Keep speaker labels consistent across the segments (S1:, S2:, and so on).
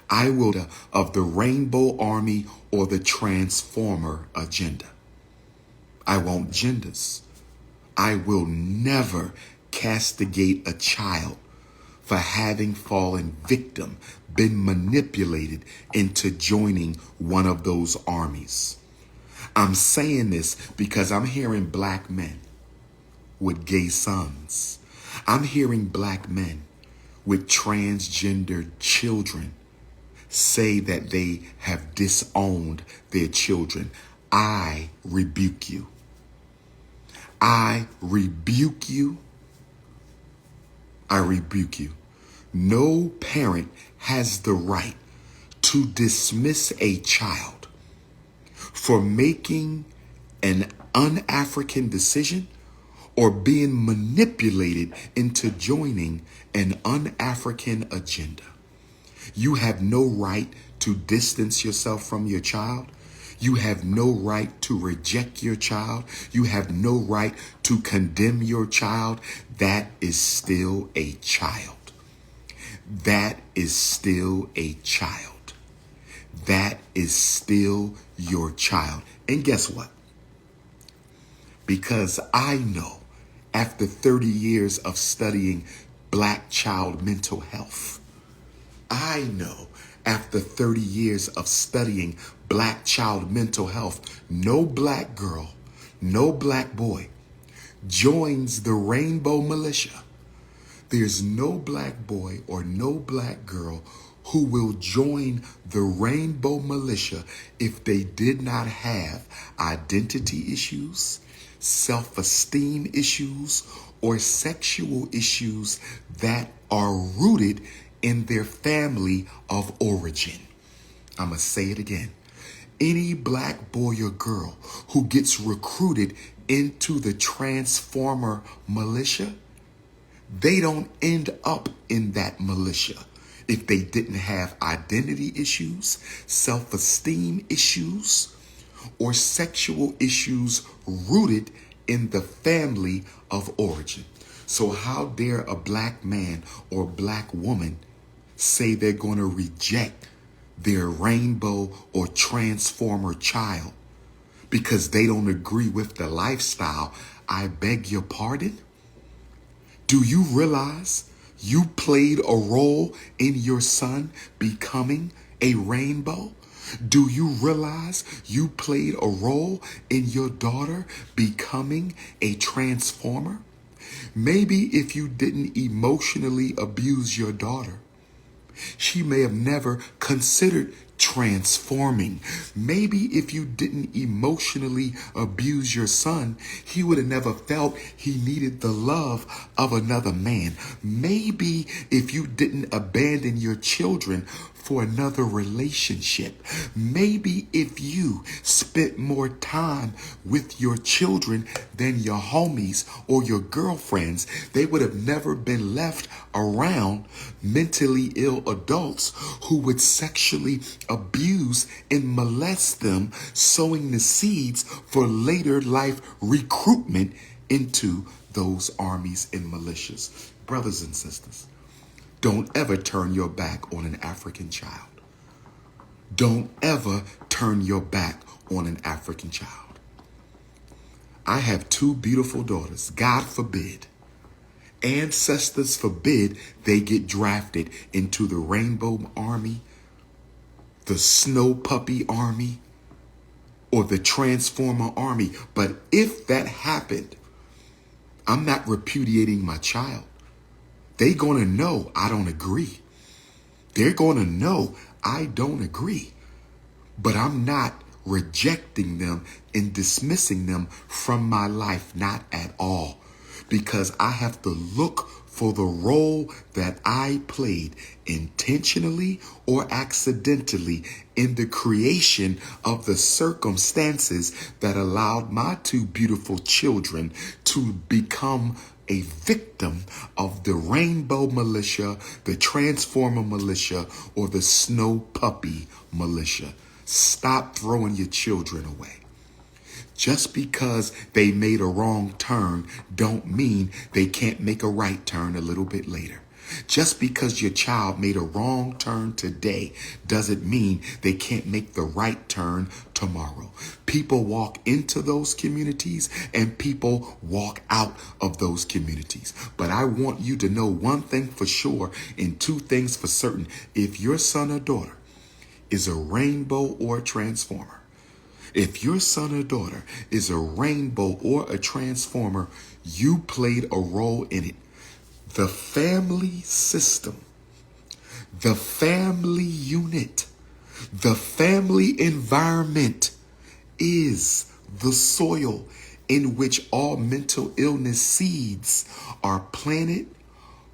S1: I will of the Rainbow Army or the Transformer agenda. I won't genders. I will never castigate a child for having fallen victim, been manipulated into joining one of those armies. I'm saying this because I'm hearing black men with gay sons. I'm hearing black men with transgendered children say that they have disowned their children. I rebuke you. I rebuke you. I rebuke you. No parent has the right to dismiss a child for making an un-African decision or being manipulated into joining an un-African agenda. You have no right to distance yourself from your child. You have no right to reject your child. You have no right to condemn your child. That is still a child. That is still a child. That is still your child. And guess what? Because I know after 30 years of studying black child mental health, I know after 30 years of studying black child mental health, no black girl, no black boy joins the Rainbow Militia. There's no black boy or no black girl who will join the Rainbow Militia if they did not have identity issues, self-esteem issues, or sexual issues that are rooted in their family of origin. I'm going to say it again. Any black boy or girl who gets recruited into the Transformer militia, they don't end up in that militia if they didn't have identity issues, self-esteem issues, or sexual issues rooted in the family of origin. So how dare a black man or black woman say they're going to reject their rainbow or transformer child because they don't agree with the lifestyle? I beg your pardon? Do you realize you played a role in your son becoming a rainbow? Do you realize you played a role in your daughter becoming a transformer? Maybe if you didn't emotionally abuse your daughter, she may have never considered transforming. Maybe if you didn't emotionally abuse your son, he would have never felt he needed the love of another man. Maybe if you didn't abandon your children for another relationship, maybe if you spent more time with your children than your homies or your girlfriends, they would have never been left around mentally ill adults who would sexually abuse and molest them, sowing the seeds for later life recruitment into those armies and militias. Brothers and sisters, don't ever turn your back on an African child. Don't ever turn your back on an African child. I have two beautiful daughters. God forbid, ancestors forbid, they get drafted into the Rainbow Army, the Snow Puppy Army, or the Transformer Army. But if that happened, I'm not repudiating my child. They're going to know I don't agree. They're going to know I don't agree. But I'm not rejecting them and dismissing them from my life, not at all. Because I have to look for the role that I played intentionally or accidentally in the creation of the circumstances that allowed my two beautiful children to become a victim of the Rainbow Militia, the Transformer Militia, or the Snow Puppy Militia. Stop throwing your children away. Just because they made a wrong turn don't mean they can't make a right turn a little bit later. Just because your child made a wrong turn today doesn't mean they can't make the right turn tomorrow. People walk into those communities and people walk out of those communities. But I want you to know one thing for sure and two things for certain. If your son or daughter is a rainbow or a transformer, if your son or daughter is a rainbow or a transformer, you played a role in it. The family system, the family unit, the family environment is the soil in which all mental illness seeds are planted,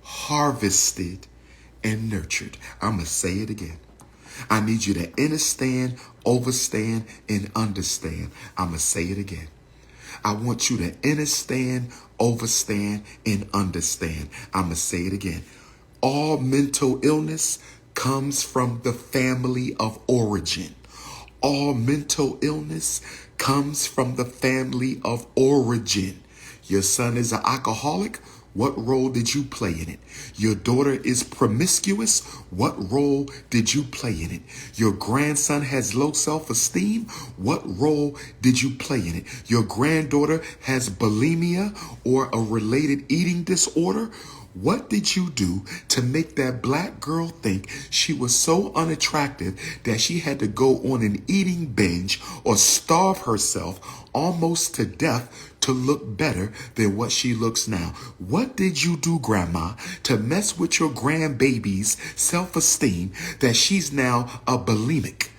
S1: harvested, and nurtured. I'm going to say it again. I need you to understand, overstand, and understand. I'm going to say it again. I want you to understand, overstand, and understand. I'm going to say it again. All mental illness comes from the family of origin. All mental illness comes from the family of origin. Your son is an alcoholic. What role did you play in it? Your daughter is promiscuous. What role did you play in it? Your grandson has low self-esteem. What role did you play in it? Your granddaughter has bulimia or a related eating disorder. What did you do to make that black girl think she was so unattractive that she had to go on an eating binge or starve herself almost to death to look better than what she looks now? What did you do, Grandma, to mess with your grandbaby's self-esteem that she's now a bulimic?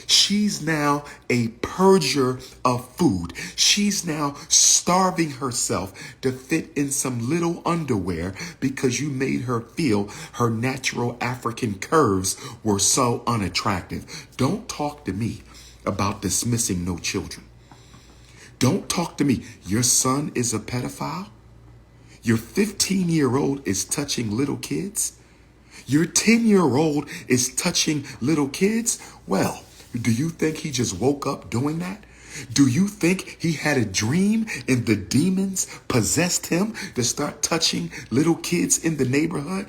S1: She's now a purger of food. She's now starving herself to fit in some little underwear because you made her feel her natural African curves were so unattractive. Don't talk to me about dismissing no children. Don't talk to me. Your son is a pedophile. Your 15-year-old is touching little kids. Your 10-year-old is touching little kids. Well, do you think he just woke up doing that? Do you think he had a dream and the demons possessed him to start touching little kids in the neighborhood?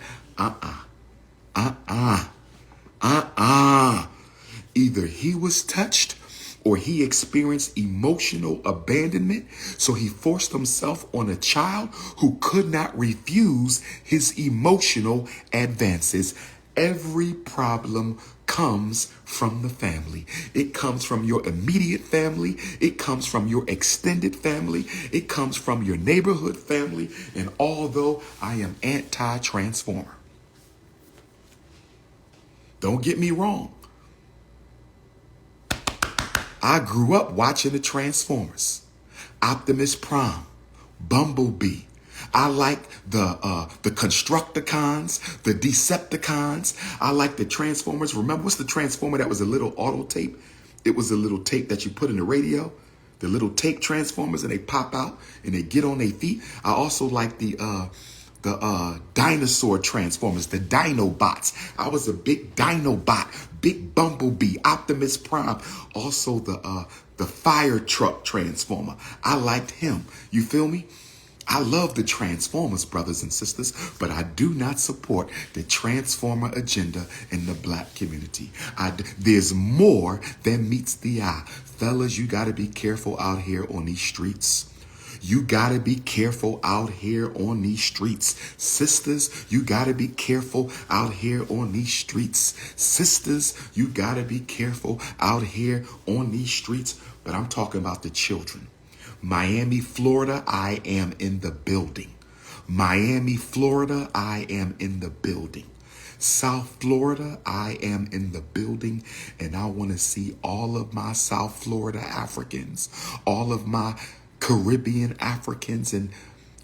S1: Either he was touched or he experienced emotional abandonment, so he forced himself on a child who could not refuse his emotional advances. Every problem comes from the family. It comes from your immediate family. It comes from your extended family. It comes from your neighborhood family. And although I am anti-transformer, don't get me wrong, I grew up watching the Transformers, Optimus Prime, Bumblebee. I like the Constructicons, the Decepticons. I like the Transformers. Remember, what's the Transformer that was a little auto tape? It was a little tape that you put in the radio. The little tape Transformers, and they pop out and they get on their feet. I also like the dinosaur Transformers, the Dinobots. I was a big Dinobot, big Bumblebee, Optimus Prime. Also the fire truck Transformer. I liked him. You feel me? I love the Transformers, brothers and sisters, but I do not support the Transformer agenda in the black community. There's more than meets the eye. Fellas, you got to be careful out here on these streets. You got to be careful out here on these streets. Sisters, you got to be careful out here on these streets. Sisters, you got to be careful out here on these streets. But I'm talking about the children. Miami, Florida, I am in the building. Miami, Florida, I am in the building. South Florida, I am in the building, and I want to see all of my South Florida Africans, all of my Caribbean Africans and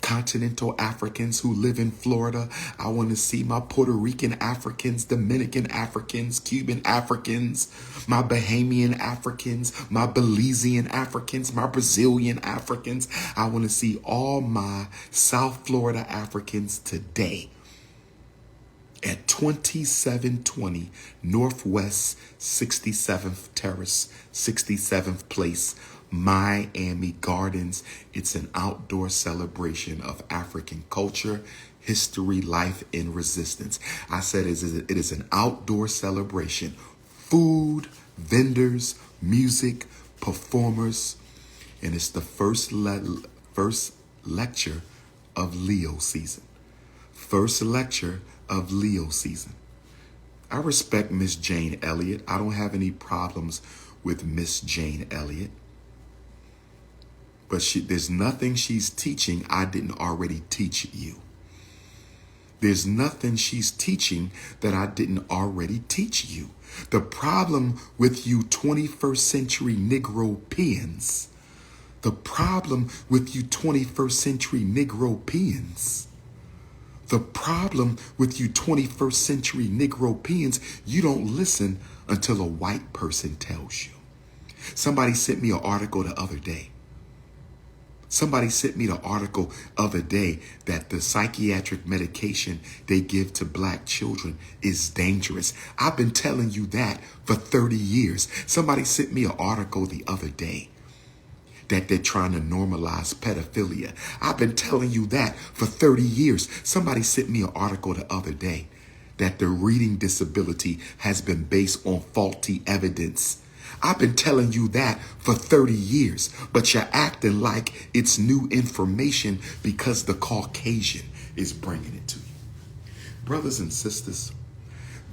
S1: continental Africans who live in Florida. I want to see my Puerto Rican Africans, Dominican Africans, Cuban Africans, my Bahamian Africans, my Belizean Africans, my Brazilian Africans. I want to see all my South Florida Africans today at 2720 Northwest 67th Terrace, 67th Place, Miami Gardens. It's an outdoor celebration of African culture, History, Life, and Resistance. I said it is an outdoor celebration. Food, vendors, music, performers, and it's the first lecture of Leo season. First lecture of Leo season. I respect Miss Jane Elliott. I don't have any problems with Miss Jane Elliott. But there's nothing she's teaching I didn't already teach you. There's nothing she's teaching that I didn't already teach you. The problem with you 21st century Negropeans, the problem with you 21st century Negropeans, the problem with you 21st century Negropeans, you don't listen until a white person tells you. Somebody sent me an article the other day. Somebody sent me the article other day that the psychiatric medication they give to black children is dangerous. I've been telling you that for 30 years. Somebody sent me an article the other day that they're trying to normalize pedophilia. I've been telling you that for 30 years. Somebody sent me an article the other day that the reading disability has been based on faulty evidence. I've been telling you that for 30 years, but you're acting like it's new information because the Caucasian is bringing it to you. Brothers and sisters,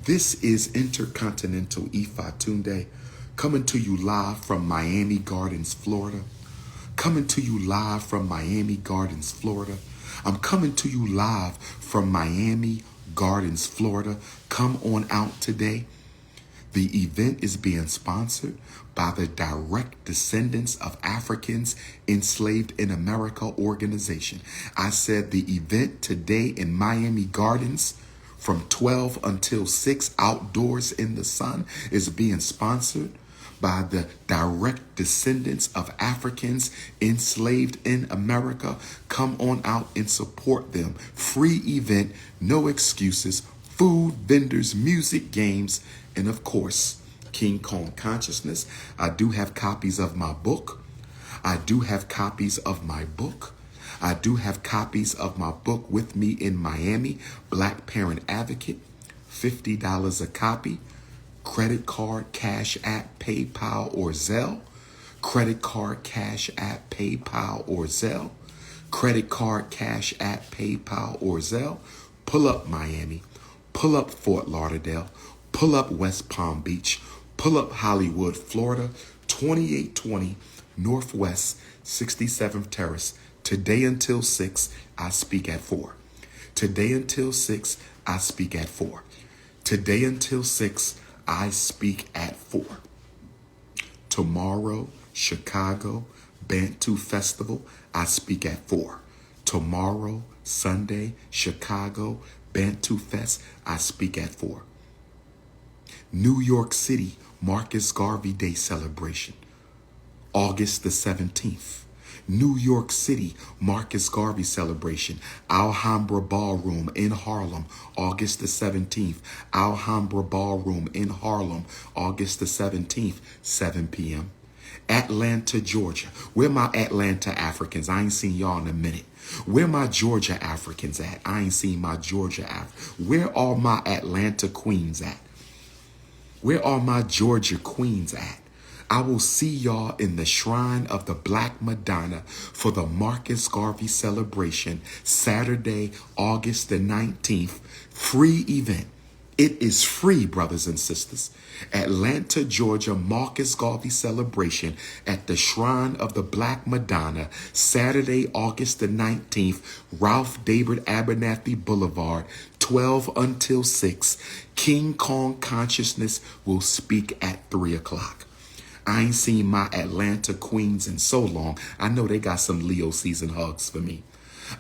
S1: this is Intercontinental Ifa Tunde coming to you live from Miami Gardens, Florida. Coming to you live from Miami Gardens, Florida. I'm coming to you live from Miami Gardens, Florida. Come on out today. The event is being sponsored by the Direct Descendants of Africans Enslaved in America organization. I said the event today in Miami Gardens from 12 until 6 outdoors in the sun is being sponsored by the Direct Descendants of Africans Enslaved in America. Come on out and support them. Free event, no excuses, food, vendors, music, games, and of course, King Kong Consciousness. I do have copies of my book. I do have copies of my book. I do have copies of my book with me in Miami, Black Parent Advocate, $50 a copy. Credit card, Cash App, PayPal, or Zelle. Credit card, Cash App, PayPal, or Zelle. Credit card, Cash App, PayPal, or Zelle. Pull up Miami. Pull up Fort Lauderdale. Pull up West Palm Beach. Pull up Hollywood, Florida, 2820 Northwest 67th Terrace. Today until 6, I speak at 4. Today until 6, I speak at 4. Today until 6, I speak at 4. Tomorrow, Chicago, Bantu Festival, I speak at 4. Tomorrow, Sunday, Chicago, Bantu Fest, I speak at 4. New York City, Marcus Garvey Day celebration, August the 17th. New York City, Marcus Garvey celebration, Alhambra Ballroom in Harlem, August the 17th. Alhambra Ballroom in Harlem, August the 17th, 7 p.m. Atlanta, Georgia. Where my Atlanta Africans? I ain't seen y'all in a minute. Where my Georgia Africans at? I ain't seen my Georgia Where are my Atlanta Queens at? Where are my Georgia Queens at? I will see y'all in the Shrine of the Black Madonna for the Marcus Garvey celebration, Saturday, August the 19th. Free event. It is free, brothers and sisters. Atlanta, Georgia, Marcus Garvey celebration at the Shrine of the Black Madonna, Saturday, August the 19th, Ralph David Abernathy Boulevard, 12 until 6. King Kong Consciousness will speak at 3 o'clock. I ain't seen my Atlanta Queens in so long. I know they got some Leo season hugs for me.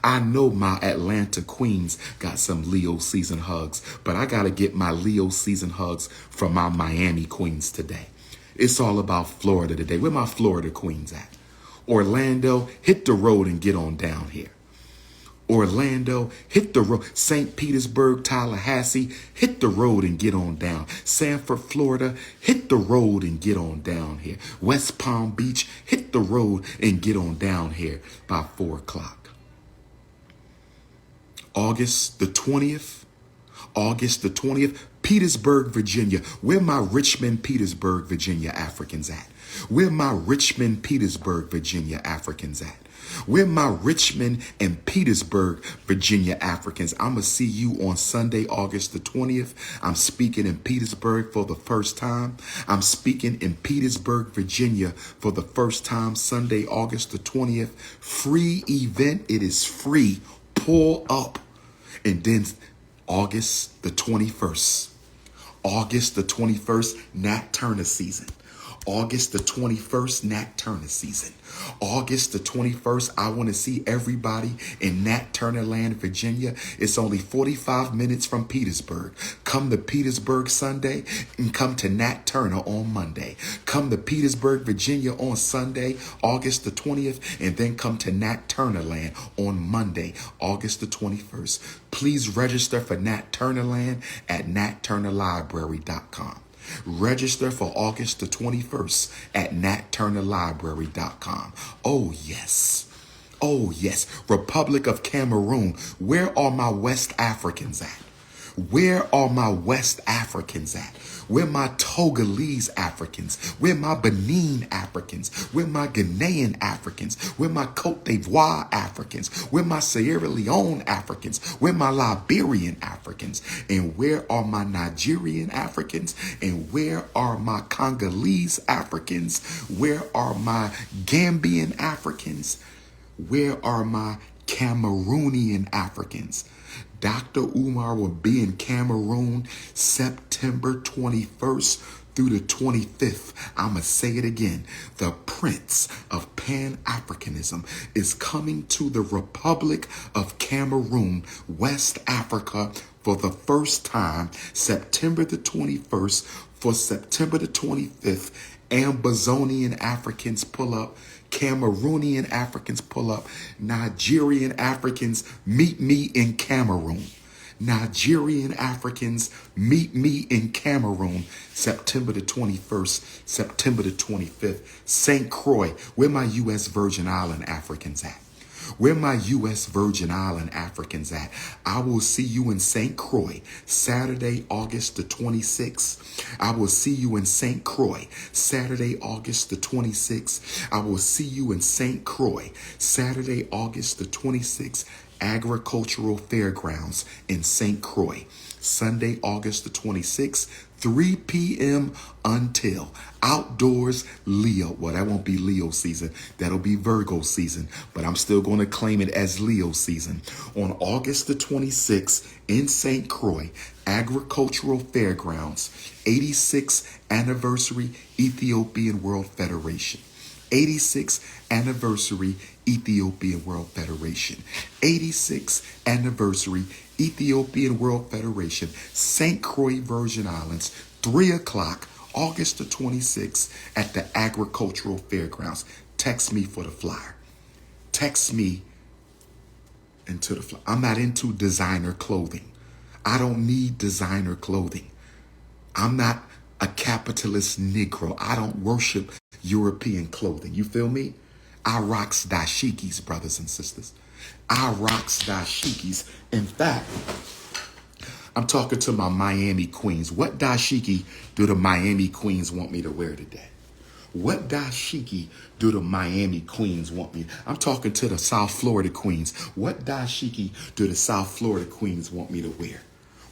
S1: I know my Atlanta Queens got some Leo season hugs, but I got to get my Leo season hugs from my Miami Queens today. It's all about Florida today. Where my Florida Queens at? Orlando, hit the road and get on down here. Orlando, hit the road. St. Petersburg, Tallahassee, hit the road and get on down. Sanford, Florida, hit the road and get on down here. West Palm Beach, hit the road and get on down here by 4 o'clock. August the 20th. August the 20th, Petersburg, Virginia. Where my Richmond, Petersburg, Virginia Africans at? Where my Richmond, Petersburg, Virginia Africans at? Where my Richmond and Petersburg, Virginia Africans? I'm going to see you on Sunday, August the 20th. I'm speaking in Petersburg for the first time. I'm speaking in Petersburg, Virginia for the first time, Sunday, August the 20th. Free event. It is free. Pull up. And then August the 21st. August the 21st, Nat Turner season. August the 21st, Nat Turner season. August the 21st, I want to see everybody in Nat Turner Land, Virginia. It's only 45 minutes from Petersburg. Come to Petersburg Sunday and come to Nat Turner on Monday. Come to Petersburg, Virginia on Sunday, August the 20th, and then come to Nat Turner Land on Monday, August the 21st. Please register for Nat Turner Land at natturnerlibrary.com. Register for August the 21st at natturnerlibrary.com. Oh, yes. Oh, yes. Republic of Cameroon. Where are my West Africans at? Where are my West Africans at? Where my Togolese Africans? Where my Benin Africans? Where my Ghanaian Africans? Where my Cote d'Ivoire Africans? Where my Sierra Leone Africans? Where my Liberian Africans? And where are my Nigerian Africans? And where are my Congolese Africans? Where are my Gambian Africans? Where are my Cameroonian Africans? Dr. Umar will be in Cameroon September 21st through the 25th. I'm going to say it again. The Prince of Pan-Africanism is coming to the Republic of Cameroon, West Africa, for the first time, September the 21st for September the 25th. Ambazonian Africans pull up. Cameroonian Africans pull up. Nigerian Africans, meet me in Cameroon. Nigerian Africans, meet me in Cameroon, September the 21st, September the 25th. St. Croix, where my U.S. Virgin Island Africans at? Where my U.S. Virgin Island Africans at? I will see you in St. Croix, Saturday, August the 26th. I will see you in St. Croix, Saturday, August the 26th. I will see you in St. Croix, Saturday, August the 26th. Agricultural Fairgrounds in St. Croix, Sunday, August the 26th, 3 p.m. until outdoors Leo. Well, that won't be Leo season. That'll be Virgo season, but I'm still going to claim it as Leo season. On August the 26th in St. Croix, Agricultural Fairgrounds, 86th Anniversary Ethiopian World Federation. 86th Anniversary Ethiopian World Federation. 86th Anniversary Ethiopian World Federation, St. Croix, Virgin Islands, 3 o'clock, August the 26th at the Agricultural Fairgrounds. Text me for the flyer. Text me into the flyer. I'm not into designer clothing. I don't need designer clothing. I'm not a capitalist Negro. I don't worship European clothing. You feel me? I rocks dashikis, brothers and sisters. I rocks dashikis. In fact, I'm talking to my Miami queens. What dashiki do the Miami queens want me to wear today? What dashiki do the Miami queens want me? I'm talking to the South Florida queens. What dashiki do the South Florida queens want me to wear?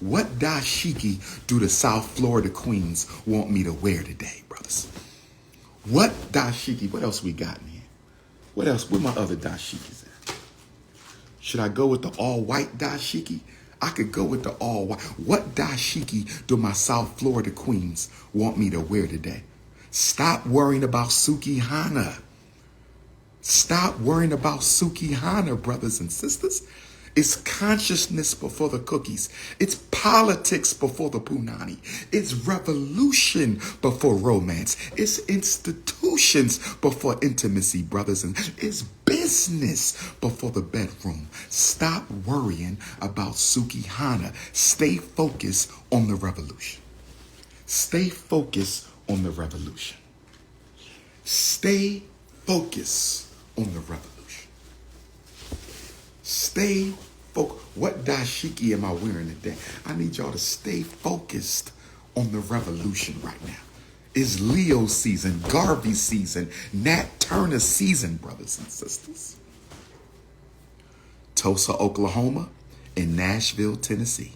S1: What dashiki do the South Florida queens want me to wear today, brothers? What dashiki? What else we got in here? What else? Where my other dashikis at? Should I go with the all-white dashiki? I could go with the all-white. What dashiki do my South Florida queens want me to wear today? Stop worrying about Sukihana. Stop worrying about Sukihana, brothers and sisters. It's consciousness before the cookies. It's politics before the punani. It's revolution before romance. It's institutions before intimacy, brothers. And it's business before the bedroom. Stop worrying about Sukihana. Stay focused on the revolution. Stay focused on the revolution. Stay focused on the revolution. Stay What dashiki am I wearing today? I need y'all to stay focused on the revolution right now. It's Leo season, Garvey season, Nat Turner season, brothers and sisters. Tulsa, Oklahoma, and Nashville, Tennessee.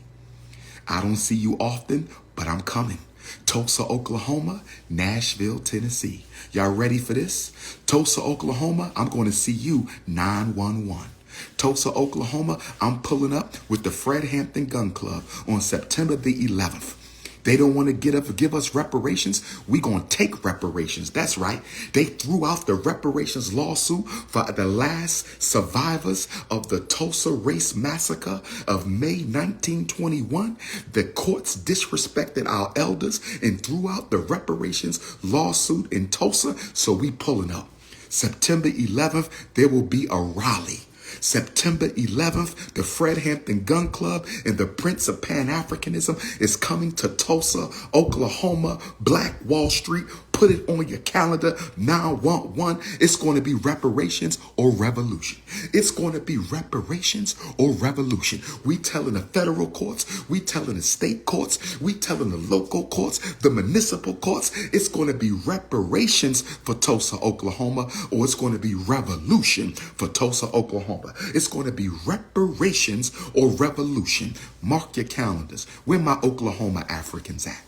S1: I don't see you often, but I'm coming. Tulsa, Oklahoma, Nashville, Tennessee. Y'all ready for this? Tulsa, Oklahoma, I'm going to see you 911. Tulsa, Oklahoma, I'm pulling up with the Fred Hampton Gun Club on September the 11th. They don't want to give us reparations. We going to take reparations. That's right. They threw out the reparations lawsuit for the last survivors of the Tulsa race massacre of May 1921. The courts disrespected our elders and threw out the reparations lawsuit in Tulsa. So we pulling up. September 11th, there will be a rally. September 11th, the Fred Hampton Gun Club and the Prince of Pan-Africanism is coming to Tulsa, Oklahoma, Black Wall Street. Put it on your calendar. 911. It's going to be reparations or revolution. It's going to be reparations or revolution. We telling the federal courts, we telling the state courts, we telling the local courts, the municipal courts. It's going to be reparations for Tulsa, Oklahoma, or it's going to be revolution for Tulsa, Oklahoma. It's going to be reparations or revolution. Mark your calendars. Where my Oklahoma Africans at?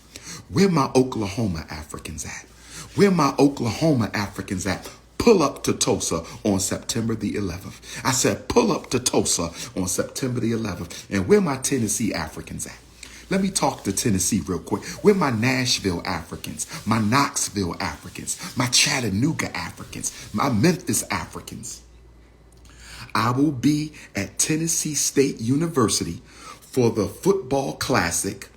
S1: Where my Oklahoma Africans at? Where my Oklahoma Africans at? Pull up to Tulsa on September the 11th. I said pull up to Tulsa on September the 11th. And where my Tennessee Africans at? Let me talk to Tennessee real quick. Where my Nashville Africans, my Knoxville Africans, my Chattanooga Africans, my Memphis Africans? I will be at Tennessee State University for the football classic.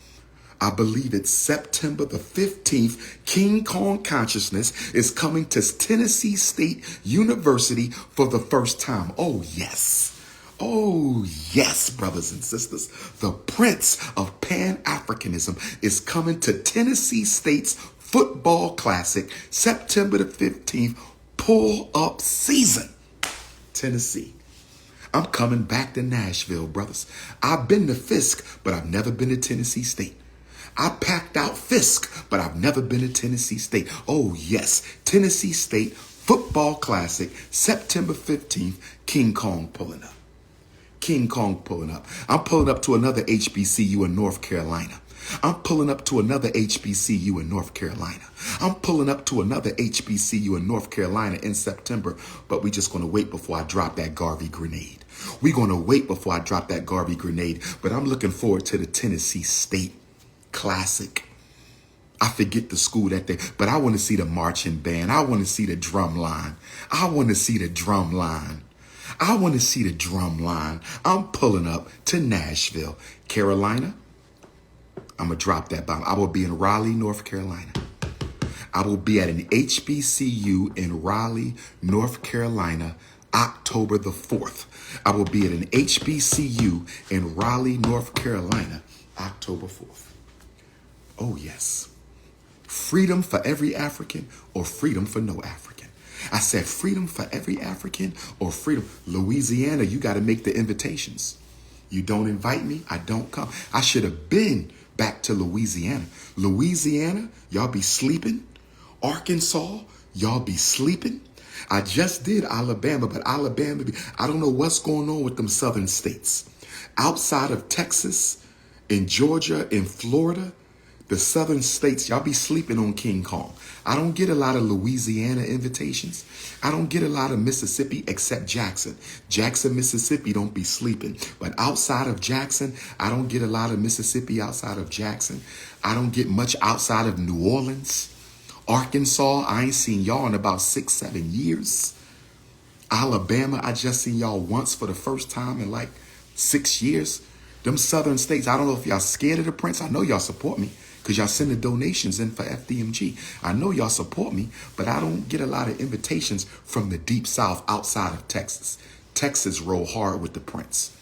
S1: I believe it's September the 15th. King Kong Consciousness is coming to Tennessee State University for the first time. Oh, yes. Oh, yes, brothers and sisters. The Prince of Pan-Africanism is coming to Tennessee State's football classic, September the 15th, pull-up season. Tennessee. I'm coming back to Nashville, brothers. I've been to Fisk, but I've never been to Tennessee State. I packed out Fisk, but I've never been to Tennessee State. Oh, yes. Tennessee State Football Classic, September 15th, King Kong pulling up. King Kong pulling up. I'm pulling up to another HBCU in North Carolina. I'm pulling up to another HBCU in North Carolina. I'm pulling up to another HBCU in North Carolina in September, but we just going to wait before I drop that Garvey grenade. We're going to wait before I drop that Garvey grenade, but I'm looking forward to the Tennessee State Classic. I forget the school that day, but I want to see the marching band. I want to see the drum line. I want to see the drum line. I want to see the drum line. I'm pulling up to Nashville, Carolina. I'm going to drop that bomb. I will be in Raleigh, North Carolina. I will be at an HBCU in Raleigh, North Carolina, October the 4th. I will be at an HBCU in Raleigh, North Carolina, October 4th. Oh, yes. Freedom for every African or freedom for no African. I said freedom for every African or freedom. Louisiana, you got to make the invitations. You don't invite me, I don't come. I should have been back to Louisiana. Louisiana, y'all be sleeping. Arkansas, y'all be sleeping. I just did Alabama, but Alabama, I don't know what's going on with them southern states. Outside of Texas, in Georgia, in Florida, the southern states, y'all be sleeping on King Kong. I don't get a lot of Louisiana invitations. I don't get a lot of Mississippi except Jackson. Jackson, Mississippi don't be sleeping. But outside of Jackson, I don't get a lot of Mississippi outside of Jackson. I don't get much outside of New Orleans. Arkansas, I ain't seen y'all in about 6-7 years. Alabama, I just seen y'all once for the first time in like 6 years. Them southern states, I don't know if y'all scared of the Prince. I know y'all support me because y'all send the donations in for FDMG. I know y'all support me, but I don't get a lot of invitations from the deep south outside of Texas. Texas roll hard with the Prince.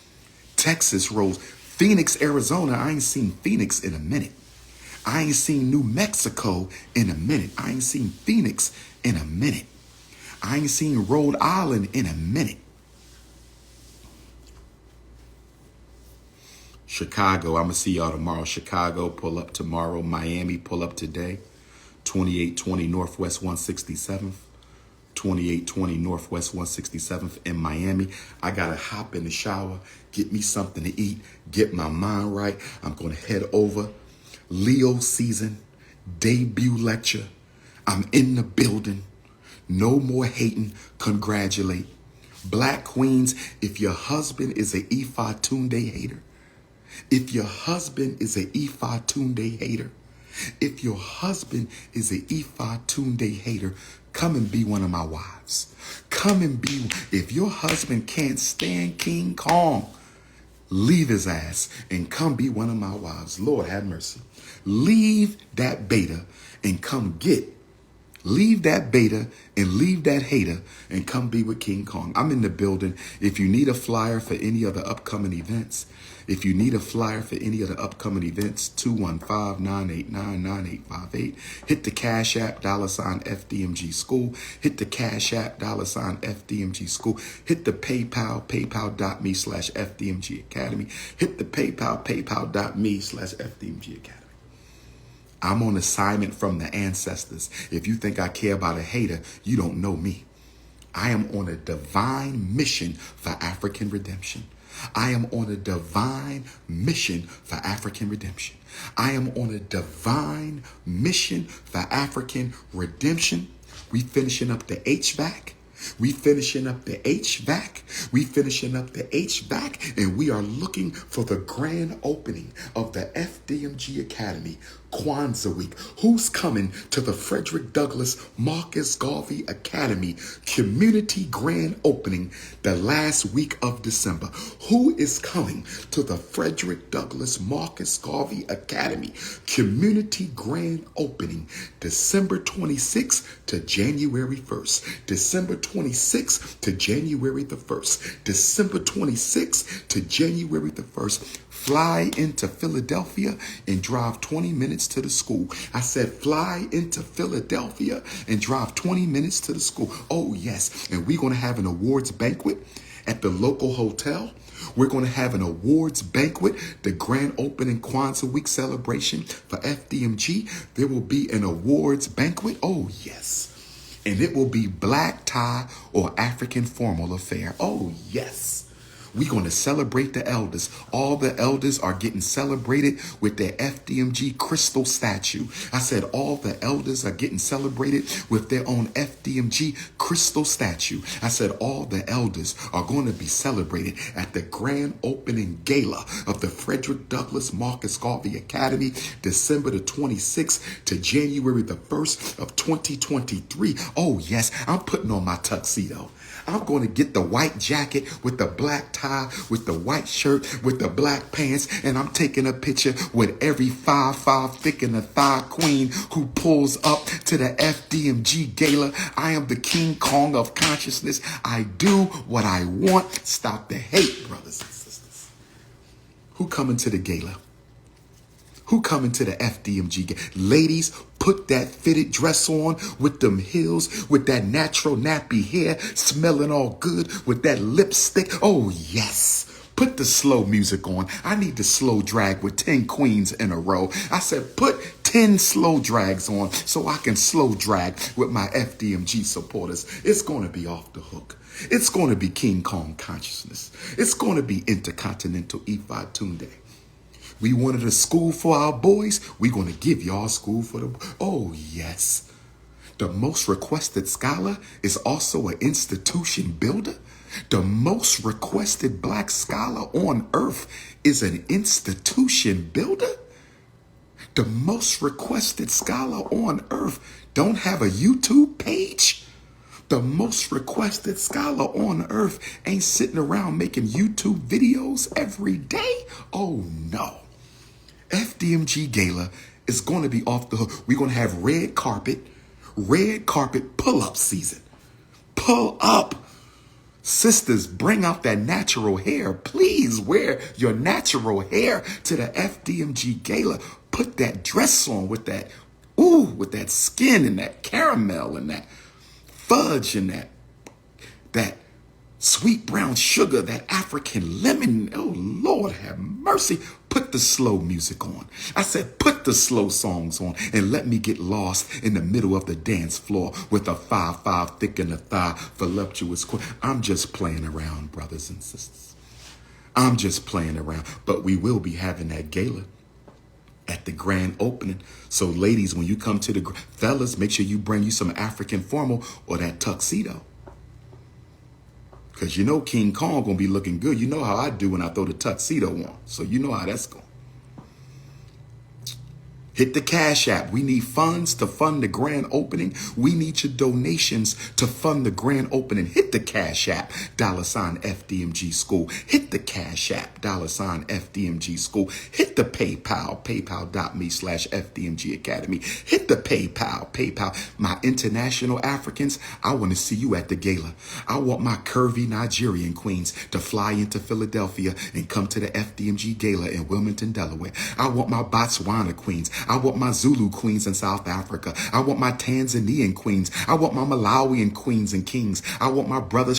S1: Texas rolls. Phoenix, Arizona, I ain't seen Phoenix in a minute. I ain't seen New Mexico in a minute. I ain't seen Phoenix in a minute. I ain't seen Rhode Island in a minute. Chicago, I'm going to see y'all tomorrow. Chicago, pull up tomorrow. Miami, pull up today. 2820 Northwest 167th. 2820 Northwest 167th in Miami. I got to hop in the shower, get me something to eat, get my mind right. I'm going to head over. Leo season, debut lecture. I'm in the building. No more hating, congratulate. Black queens, if your husband is an Ifa Tunde hater, if your husband is an Ifa Tunde hater, if your husband is an Ifa Tunde hater, come and be one of my wives. Come and be, if your husband can't stand King Kong, leave his ass and come be one of my wives. Lord have mercy. Leave that beta and come get. Leave that beta and leave that hater and come be with King Kong. I'm in the building. If you need a flyer for any of the upcoming events, 215-989-9858. Hit the Cash App, $FDMG School. Hit the Cash App, $FDMG School. Hit the PayPal, paypal.me/FDMG Academy. Hit the PayPal, paypal.me/FDMG Academy. I'm on assignment from the ancestors. If you think I care about a hater, you don't know me. I am on a divine mission for African redemption. I am on a divine mission for African redemption. I am on a divine mission for African redemption. We finishing up the HVAC. We finishing up the HVAC. And we are looking for the grand opening of the FDMG Academy Kwanzaa week. Who's coming to the Frederick Douglass Marcus Garvey Academy community grand opening the last week of December? Who is coming to the Frederick Douglass Marcus Garvey Academy community grand opening December 26th to January 1st? December 26th to January the 1st. December 26th to January the 1st. Fly into Philadelphia and drive 20 minutes to the school. I said fly into Philadelphia and drive 20 minutes to the school. Oh, yes. And we're going to have an awards banquet at the local hotel. We're going to have an awards banquet, the grand opening Kwanzaa week celebration for FDMG. There will be an awards banquet. Oh, yes. And it will be black tie or African formal affair. Oh, yes. We're going to celebrate the elders. All the elders are getting celebrated with their FDMG crystal statue. I said all the elders are getting celebrated with their own FDMG crystal statue. I said all the elders are going to be celebrated at the grand opening gala of the Frederick Douglass Marcus Garvey Academy, December the 26th to January the 1st of 2023. Oh, yes, I'm putting on my tuxedo. I'm going to get the white jacket with the black tie, with the white shirt, with the black pants, and I'm taking a picture with every 5'5" thick in the thigh queen who pulls up to the FDMG gala. I am the King Kong of consciousness. I do what I want. Stop the hate, brothers and sisters. Who coming to the gala? Who coming to the FDMG gala? Ladies, put that fitted dress on with them heels, with that natural nappy hair, smelling all good, with that lipstick. Oh, yes. Put the slow music on. I need the slow drag with 10 queens in a row. I said, put 10 slow drags on so I can slow drag with my FDMG supporters. It's going to be off the hook. It's going to be King Kong consciousness. It's going to be intercontinental Ifa Tunde. We wanted a school for our boys. We're going to give y'all a school for the... Oh, yes. The most requested scholar is also an institution builder. The most requested black scholar on earth is an institution builder. The most requested scholar on earth don't have a YouTube page. The most requested scholar on earth ain't sitting around making YouTube videos every day. Oh, no. FDMG Gala is going to be off the hook. We're going to have red carpet pull-up season. Pull up. Sisters, bring out that natural hair. Please wear your natural hair to the FDMG Gala. Put that dress on with that, with that skin and that caramel and that fudge and that Sweet brown sugar, that African lemon. Oh, Lord have mercy. Put the slow music on. I said, put the slow songs on and let me get lost in the middle of the dance floor with a 5-5 thick in the thigh, voluptuous. I'm just playing around, brothers and sisters. I'm just playing around. But we will be having that gala at the grand opening. So ladies, when you come to the fellas, make sure you bring you some African formal or that tuxedo. Because you know King Kong gonna be looking good. You know how I do when I throw the tuxedo on. So you know how that's going. Hit the Cash App. We need funds to fund the grand opening. We need your donations to fund the grand opening. Hit the Cash App, $FDMG School. Hit the Cash App, $FDMG School. Hit the PayPal, paypal.me/FDMG Academy. Hit the PayPal. My international Africans, I want to see you at the gala. I want my curvy Nigerian queens to fly into Philadelphia and come to the FDMG Gala in Wilmington, Delaware. I want my Botswana queens. I want my Zulu queens in South Africa. I want my Tanzanian queens. I want my Malawian queens and kings. I want my brothers